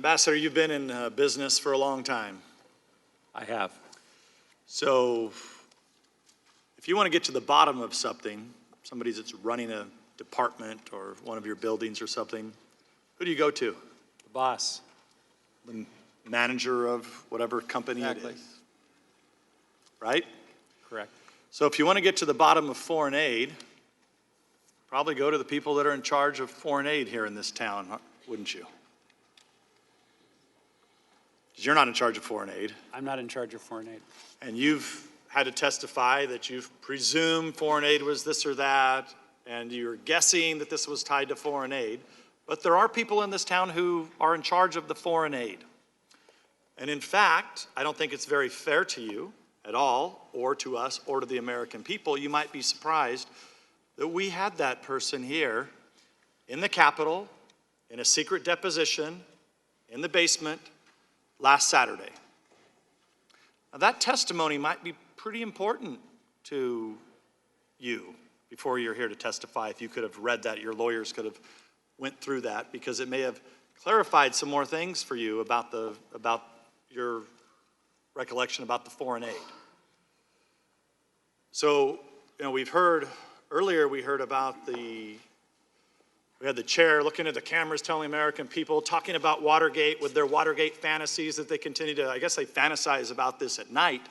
Ambassador, you've been in business for a long time. I have. So if you want to get to the bottom of something, somebody that's running a department or one of your buildings or something, who do you go to? The boss. The manager of whatever company Exactly. it is, right? Correct. So if you want to get to the bottom of foreign aid, probably go to the people that are in charge of foreign aid here in this town, wouldn't you? Because you're not in charge of foreign aid. I'm not in charge of foreign aid. And you've had to testify that you've presumed foreign aid was this or that, and you're guessing that this was tied to foreign aid. But there are people in this town who are in charge of the foreign aid. And in fact, I don't think it's very fair to you at all, or to us, or to the American people. You might be surprised that we had that person here in the Capitol, in a secret deposition, in the basement, last Saturday. Now that testimony might be pretty important to you before you're here to testify. If you could have read that, your lawyers could have went through that, because it may have clarified some more things for you about your recollection about the foreign aid. So, we've heard, earlier we heard about we had the chair looking at the cameras telling American people, talking about Watergate with their Watergate fantasies that they continue to, I guess they fantasize about this at night.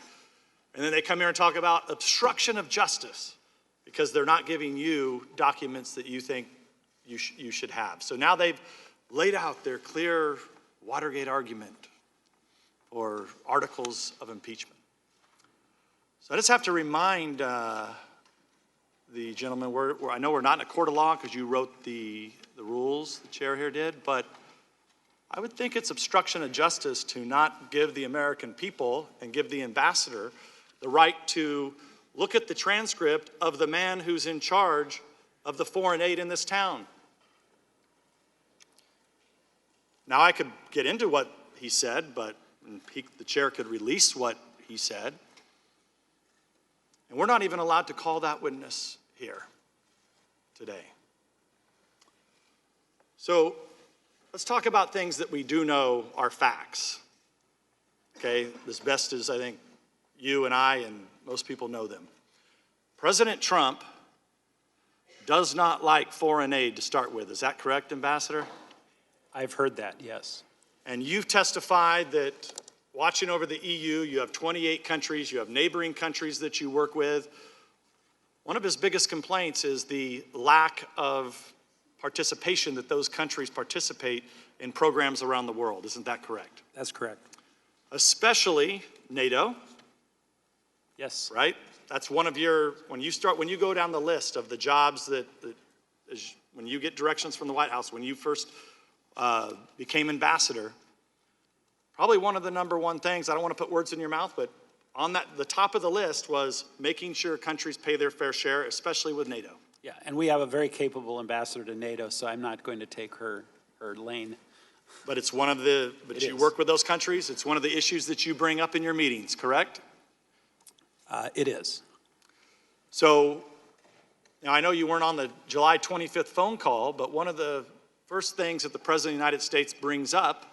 And then they come here and talk about obstruction of justice because they're not giving you documents that you think you should have. So now they've laid out their clear Watergate argument or articles of impeachment. So I just have to remind the gentleman, I know we're not in a court of law because you wrote the rules, the chair here did, but I would think it's obstruction of justice to not give the American people and give the ambassador the right to look at the transcript of the man who's in charge of the foreign aid in this town. Now I could get into what he said, but the chair could release what he said. And we're not even allowed to call that witness here today. So let's talk about things that we do know are facts. Okay, as best as I think you and I and most people know them. President Trump does not like foreign aid to start with. Is that correct, Ambassador? I've heard that, yes. And you've testified that watching over the EU, you have 28 countries, you have neighboring countries that you work with. One of his biggest complaints is the lack of participation that those countries participate in programs around the world. Isn't that correct? That's correct. Especially NATO. Yes. Right? That's one of your, when you go down the list of the jobs when you get directions from the White House, when you first became ambassador, probably one of the number one things, I don't want to put words in your mouth, but on the top of the list was making sure countries pay their fair share, especially with NATO. Yeah, and we have a very capable ambassador to NATO, so I'm not going to take her lane. But it's one of the, but you work with those countries, it's one of the issues that you bring up in your meetings, correct? It is. So, now I know you weren't on the July 25th phone call, but one of the first things that the President of the United States brings up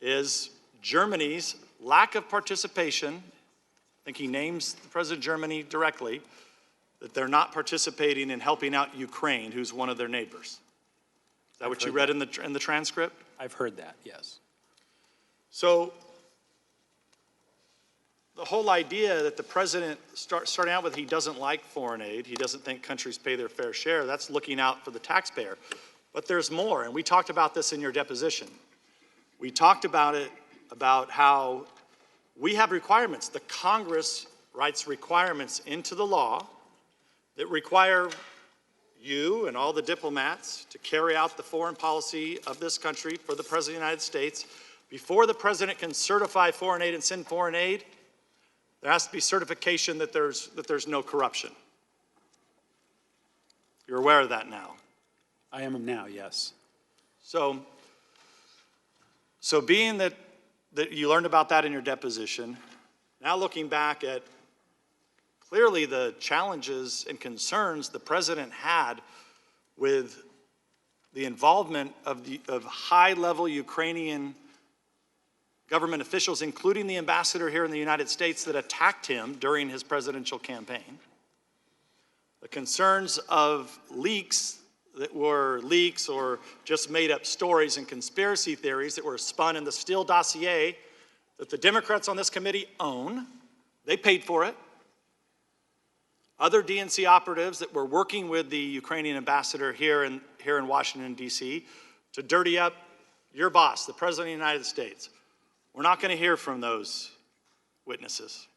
is Germany's lack of participation. I think he names the President of Germany directly, that they're not participating in helping out Ukraine, who's one of their neighbors. Is that what you read in the transcript? I've heard that, yes. So the whole idea that the president starting out with he doesn't like foreign aid, he doesn't think countries pay their fair share, that's looking out for the taxpayer. But there's more, and we talked about this in your deposition. We talked about it, about how we have requirements. The Congress writes requirements into the law that require you and all the diplomats to carry out the foreign policy of this country for the President of the United States. Before the President can certify foreign aid and send foreign aid, there has to be certification that there's no corruption. You're aware of that now? I am now, yes. So being that you learned about that in your deposition, now looking back at clearly the challenges and concerns the president had with the involvement of high-level Ukrainian government officials, including the ambassador here in the United States that attacked him during his presidential campaign, the concerns of leaks that were leaks or just made-up stories and conspiracy theories that were spun in the Steele dossier that the Democrats on this committee own. They paid for it. Other DNC operatives that were working with the Ukrainian ambassador here in Washington, D.C. to dirty up your boss, the President of the United States. We're not going to hear from those witnesses.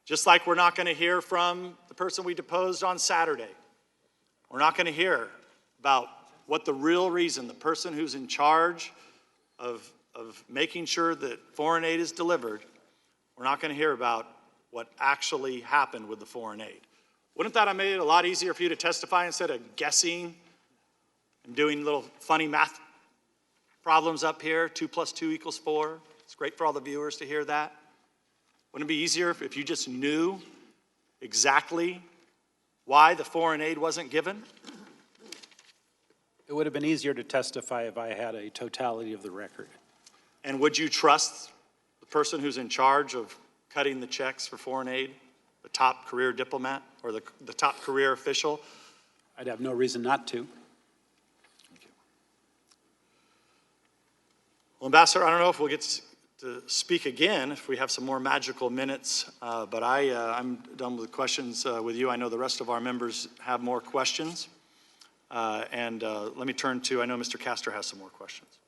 Just like we're not going to hear from the person we deposed on Saturday. We're not going to hear about what the real reason, the person who's in charge of making sure that foreign aid is delivered, we're not going to hear about what actually happened with the foreign aid. Wouldn't that have made it a lot easier for you to testify instead of guessing and doing little funny math problems up here? 2 + 2 = 4. It's great for all the viewers to hear that. Wouldn't it be easier if you just knew exactly why the foreign aid wasn't given? It would have been easier to testify if I had a totality of the record. And would you trust the person who's in charge of cutting the checks for foreign aid, the top career diplomat or the top career official? I'd have no reason not to. Thank you. Well, Ambassador, I don't know if we'll get to speak again if we have some more magical minutes, but I'm done with the questions with you. I know the rest of our members have more questions. Let me turn to, I know Mr. Castor has some more questions.